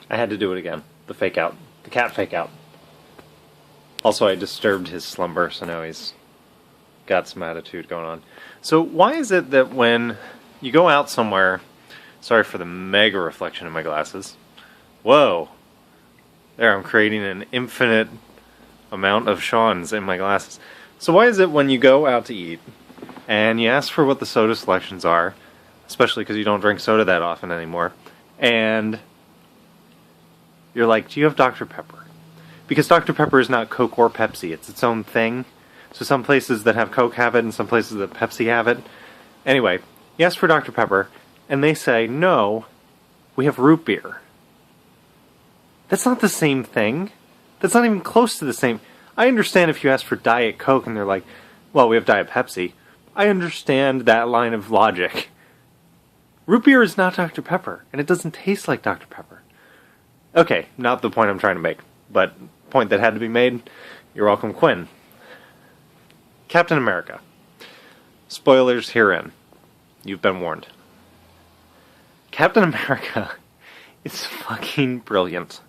I had to do it again. The fake out. The cat fake out. Also, I disturbed his slumber, so now he's got some attitude going on. So why is it that when you go out somewhere... Sorry for the mega reflection in my glasses. Whoa. There, I'm creating an infinite amount of Sean's in my glasses. So why is it when you go out to eat, and you ask for what the soda selections are, especially because you don't drink soda that often anymore, and you're like, do you have Dr. Pepper? Because Dr. Pepper is not Coke or Pepsi, it's its own thing. So some places that have Coke have it, and some places that Pepsi have it. Anyway, you ask for Dr. Pepper, and they say, no, we have root beer. That's not the same thing. That's not even close to the same. I understand if you ask for Diet Coke and they're like, well, we have Diet Pepsi. I understand that line of logic. Root beer is not Dr. Pepper, and it doesn't taste like Dr. Pepper. Okay, not the point I'm trying to make, but point that had to be made. You're welcome, Quinn. Captain America. Spoilers herein. You've been warned. Captain America is fucking brilliant.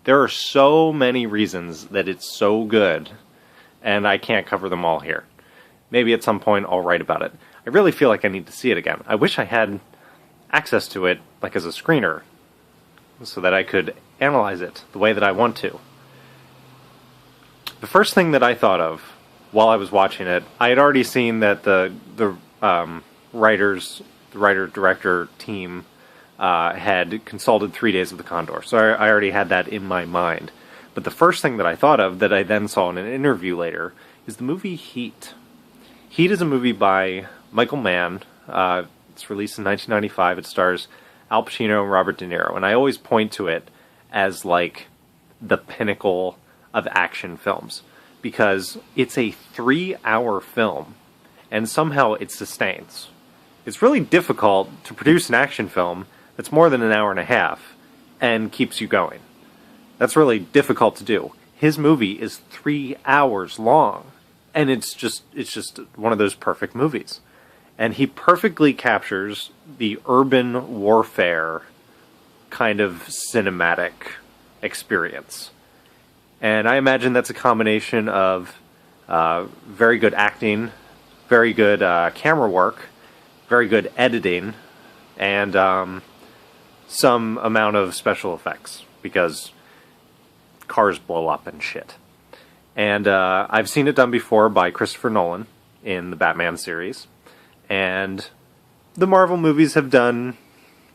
There are so many reasons that it's so good, and I can't cover them all here. Maybe at some point I'll write about it. I really feel like I need to see it again. I wish I had access to it, like as a screener, so that I could analyze it the way that I want to. The first thing that I thought of while I was watching it, I had already seen that the writer-director team had consulted 3 Days of the Condor, so I already had that in my mind. But the first thing that I thought of, that I then saw in an interview later, is the movie Heat. Heat is a movie by Michael Mann. It's released in 1995. It stars Al Pacino and Robert De Niro, and I always point to it as like the pinnacle of action films, because it's a 3-hour film, and somehow it sustains. It's really difficult to produce an action film that's more than an hour and a half and keeps you going. That's really difficult to do. His movie is 3 hours long, and it's just one of those perfect movies. And he perfectly captures the urban warfare kind of cinematic experience. And I imagine that's a combination of very good acting, very good camera work, very good editing, and some amount of special effects, because cars blow up and shit. And I've seen it done before by Christopher Nolan in the Batman series, and the Marvel movies have done,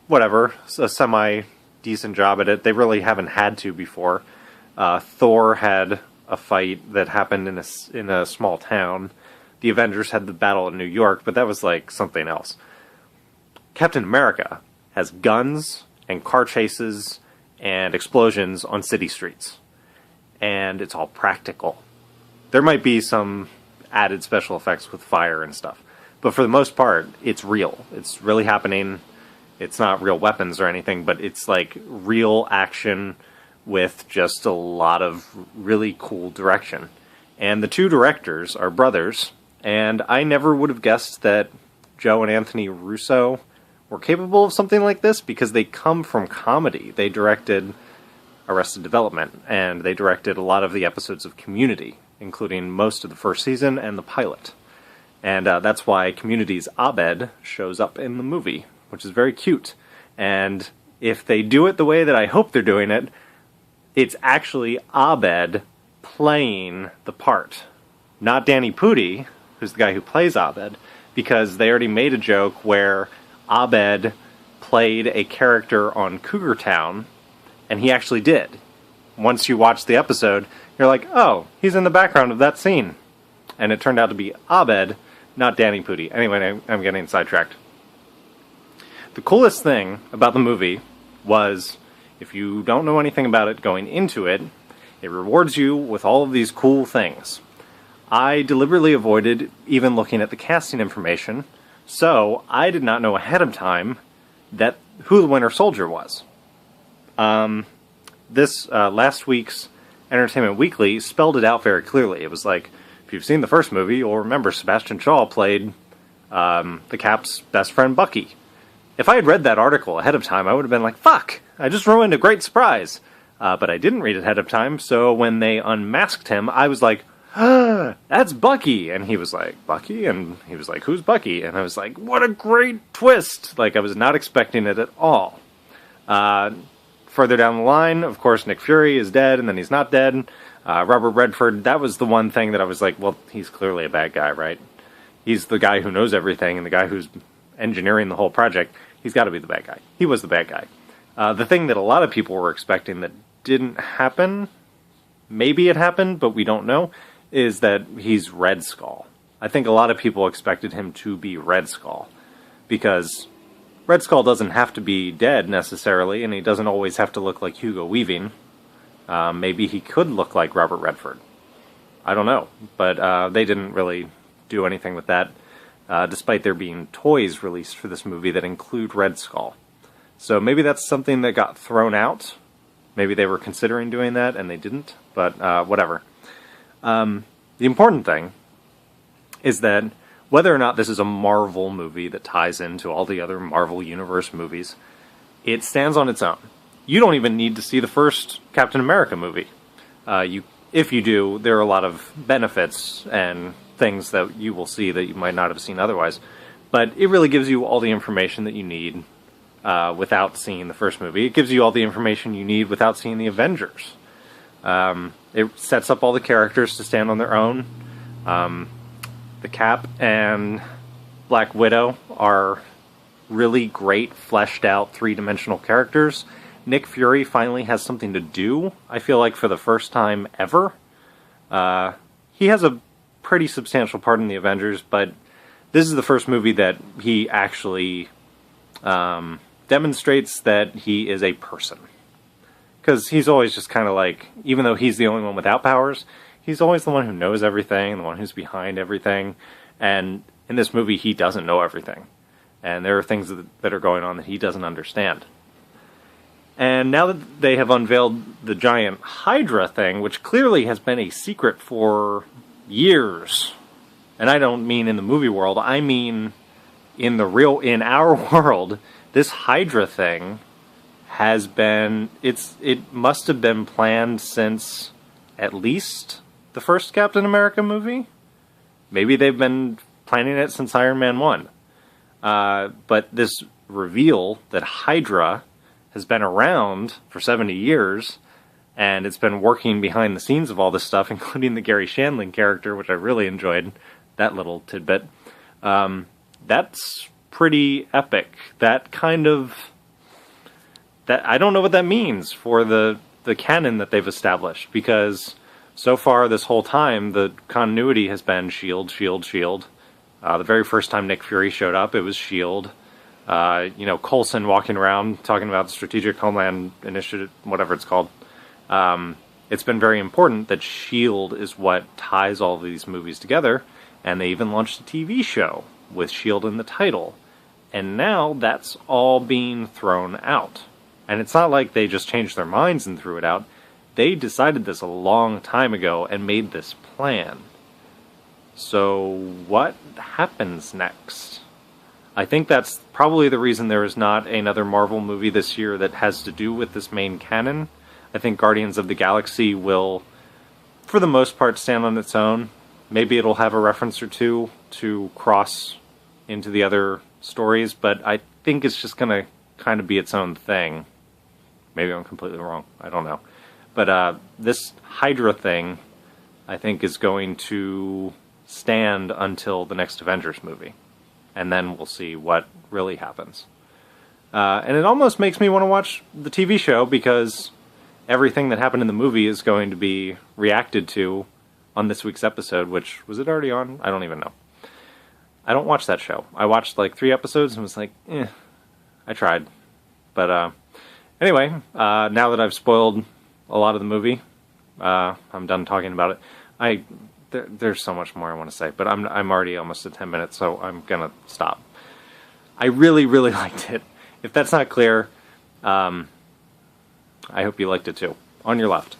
whatever, a semi-decent job at it. They really haven't had to before. Thor had a fight that happened in a small town. The Avengers had the battle in New York, but that was like something else. Captain America has guns and car chases and explosions on city streets. And it's all practical. There might be some added special effects with fire and stuff, but for the most part, it's real. It's really happening. It's not real weapons or anything, but it's like real action with just a lot of really cool direction. And the two directors are brothers, and I never would have guessed that Joe and Anthony Russo were capable of something like this, because they come from comedy. They directed Arrested Development, and they directed a lot of the episodes of Community, including most of the first season and the pilot. And that's why Community's Abed shows up in the movie, which is very cute. And if they do it the way that I hope they're doing it, it's actually Abed playing the part. Not Danny Pudi, who's the guy who plays Abed, because they already made a joke where Abed played a character on Cougar Town, and he actually did. Once you watch the episode, you're like, oh, he's in the background of that scene. And it turned out to be Abed, not Danny Pudi. Anyway, I'm getting sidetracked. The coolest thing about the movie was, if you don't know anything about it going into it, it rewards you with all of these cool things. I deliberately avoided even looking at the casting information, so I did not know ahead of time who the Winter Soldier was. This last week's Entertainment Weekly spelled it out very clearly. It was like, if you've seen the first movie, you'll remember Sebastian Shaw played the Cap's best friend Bucky. if I had read that article ahead of time, I would have been like, fuck, I just ruined a great surprise. But I didn't read it ahead of time, so when they unmasked him, I was like, ah, that's Bucky. And he was like, Bucky? And he was like, who's Bucky? And I was like, what a great twist. Like, I was not expecting it at all. Further down the line, of course, Nick Fury is dead, and then he's not dead. Robert Redford, that was the one thing that I was like, well, he's clearly a bad guy, right? He's the guy who knows everything, and the guy who's engineering the whole project. He's got to be the bad guy. He was the bad guy. The thing that a lot of people were expecting that didn't happen, maybe it happened, but we don't know, is that he's Red Skull. I think a lot of people expected him to be Red Skull, because Red Skull doesn't have to be dead necessarily, and he doesn't always have to look like Hugo Weaving. Maybe he could look like Robert Redford. I don't know, but they didn't really do anything with that, despite there being toys released for this movie that include Red Skull. So maybe that's something that got thrown out. Maybe they were considering doing that and they didn't, but whatever. The important thing is that whether or not this is a Marvel movie that ties into all the other Marvel Universe movies, it stands on its own. You don't even need to see the first Captain America movie. If you do, there are a lot of benefits and things that you will see that you might not have seen otherwise. But it really gives you all the information that you need without seeing the first movie. It gives you all the information you need without seeing the Avengers. It sets up all the characters to stand on their own. The Cap and Black Widow are really great, fleshed out, three-dimensional characters. Nick Fury finally has something to do, I feel like, for the first time ever. He has a pretty substantial part in the Avengers, but this is the first movie that he actually demonstrates that he is a person. Because he's always just kind of like, even though he's the only one without powers, he's always the one who knows everything, the one who's behind everything. And in this movie, he doesn't know everything. And there are things that are going on that he doesn't understand. And now that they have unveiled the giant Hydra thing, which clearly has been a secret for years, and I don't mean in the movie world, I mean in our world, this Hydra thing has been, it must have been planned since at least the first Captain America movie. Maybe they've been planning it since Iron Man 1. But this reveal that Hydra has been around for 70 years, and it's been working behind the scenes of all this stuff, including the Gary Shandling character, which I really enjoyed, that little tidbit. That's pretty epic. That I don't know what that means for the canon that they've established, because so far this whole time the continuity has been SHIELD, SHIELD, SHIELD. The very first time Nick Fury showed up, it was SHIELD. Coulson walking around talking about the Strategic Homeland Initiative, whatever it's called. It's been very important that SHIELD is what ties all of these movies together, and they even launched a TV show with SHIELD in the title. And now that's all being thrown out. And it's not like they just changed their minds and threw it out. They decided this a long time ago and made this plan. So what happens next? I think that's probably the reason there is not another Marvel movie this year that has to do with this main canon. I think Guardians of the Galaxy will, for the most part, stand on its own. Maybe it'll have a reference or two to cross into the other stories, but I think it's just going to kind of be its own thing. Maybe I'm completely wrong. I don't know. But this Hydra thing, I think, is going to stand until the next Avengers movie. And then we'll see what really happens. And it almost makes me want to watch the TV show, because everything that happened in the movie is going to be reacted to on this week's episode, which, was it already on? I don't even know. I don't watch that show. I watched like 3 episodes and was like, I tried. But anyway, now that I've spoiled a lot of the movie, I'm done talking about it. There's so much more I want to say, but I'm already almost at 10 minutes, so I'm gonna stop. I really, really liked it. If that's not clear, I hope you liked it too. On your left.